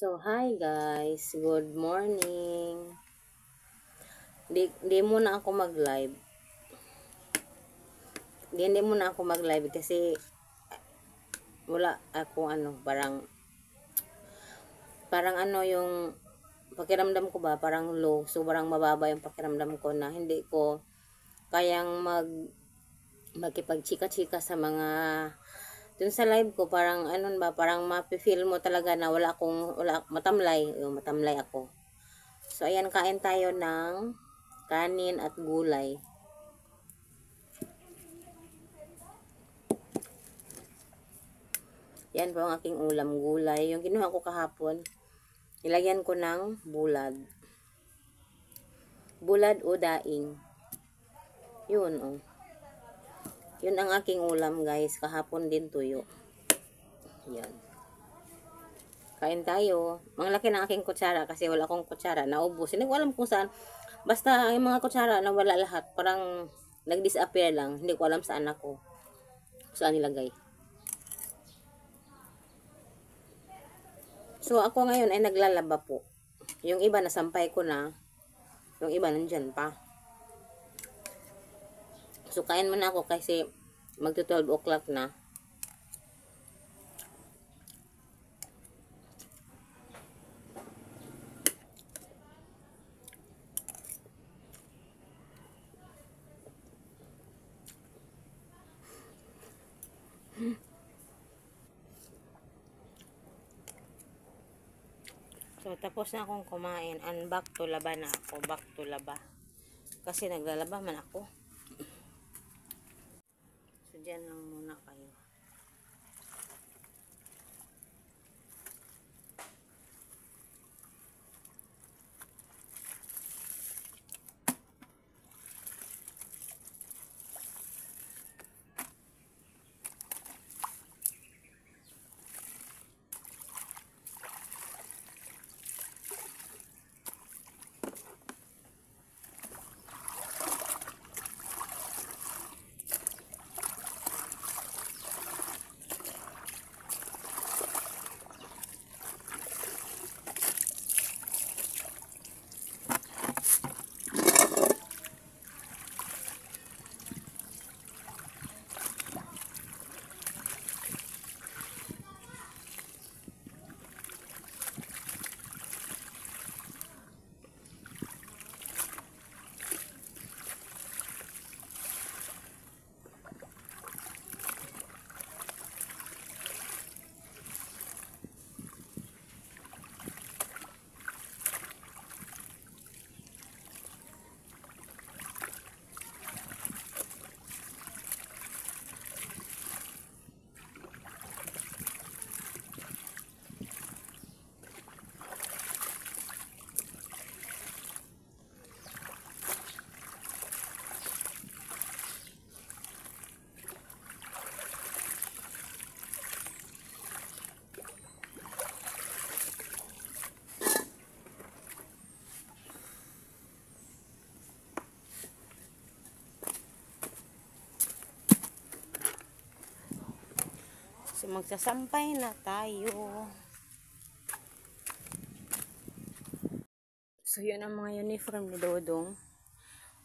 So, hi guys. Good morning. Di muna ako mag-live. Hindi muna ako mag-live kasi wala ako parang yung pakiramdam ko ba, parang low. Sobrang mababa yung pakiramdam ko na hindi ko kayang magkipag-chika-chika sa mga dun sa live ko. Parang parang mafe-feel mo talaga na matamlay ako. So, ayan, kain tayo ng kanin at gulay. Yan po ang aking ulam, gulay. Yung kinuha ko kahapon, nilagyan ko ng bulad. Bulad o daing. Yun, oh. Yun ang aking ulam, guys. Kahapon din tuyo. Yan. Kain tayo. Manglaki ng aking kutsara kasi wala akong kutsara. Naubos. Hindi ko alam kung saan. Basta yung mga kutsara nawala lahat. Parang nag-disappear lang. Hindi ko alam saan ako. Saan nilagay. So, ako ngayon ay naglalaba po. Yung iba nasampay ko na. Yung iba nandyan pa. So, kain muna ako kasi magto 12 o'clock na. So, tapos na akong kumain. And back to laba na ako. Back to laba. Kasi naglalaba man ako. So, dyan lang muna kayo. So, magsasampay na tayo. So, yun ang mga uniform ni Dodong.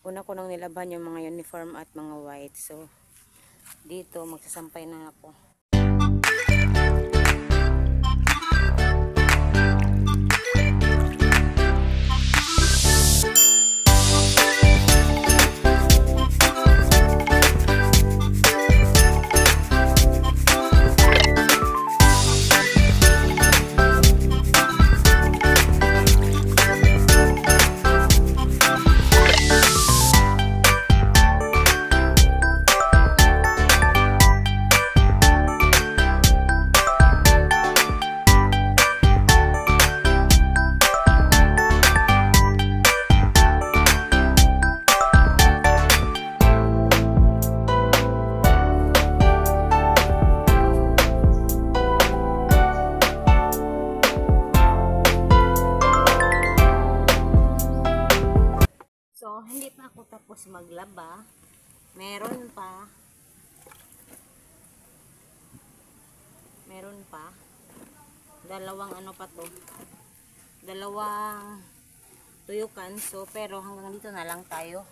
Una ko nang nilaban yung mga uniform at mga white. So, dito magsasampay na ako. So, hindi pa ako tapos maglaba. Meron pa. Dalawang ano pa to. Dalawang tuyukan. So, pero hanggang dito na lang tayo.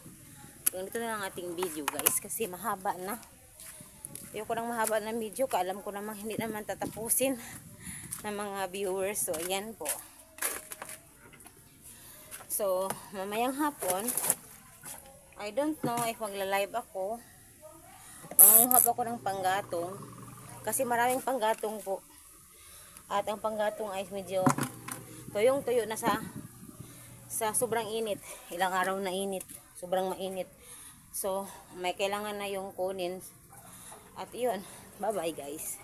Hanggang dito na lang ating video guys. Kasi mahaba na. Ayoko nang mahaba na video. Alam ko namang hindi naman tatapusin ng mga viewers. So, ayan po. So, mamayang hapon, I don't know if magla-live ako. Mangunguha pa ako ng panggatong. Kasi maraming panggatong po. At ang panggatong ay medyo tuyong-tuyo na sa sobrang init. Ilang araw na init. Sobrang mainit. So, may kailangan na yung kunin. At yun. Bye-bye guys.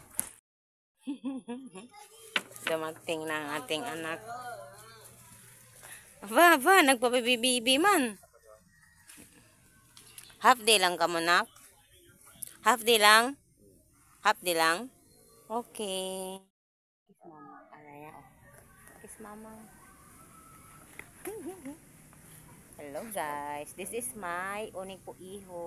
Dumating na ang ating anak. Aba, nagpabibibi man. Half day lang ka mo, nak? Half day lang? Half day lang? Okay. Kiss mama. Araya, oh. Kiss mama. Hello guys. This is my unik po iho.